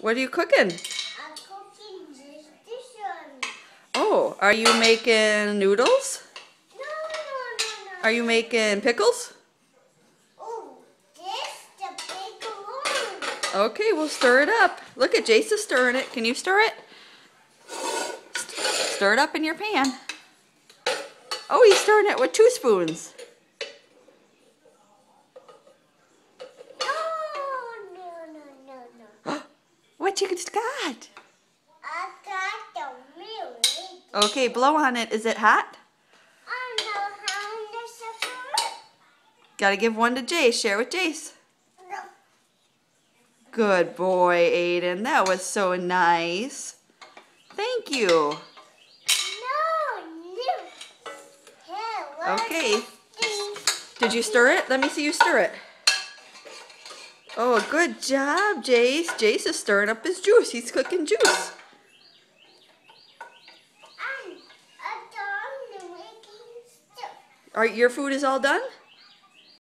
What are you cooking? I'm cooking this dish one. Oh, are you making noodles? No. Are you making pickles? Oh, this the big one. Okay, we'll stir it up. Look at Jace is stirring it. Can you stir it? Stir it up in your pan. Oh, he's stirring it with 2 spoons. No. What you got? I got the milk. Okay, blow on it. Is it hot? I know how to separate. Gotta give one to Jace. Share with Jace. No. Good boy, Aiden. That was so nice. Thank you. Okay. Did you stir it? Let me see you stir it. Oh, good job, Jace. Jace is stirring up his juice. He's cooking juice. I'm done making stuff. All right, your food is all done?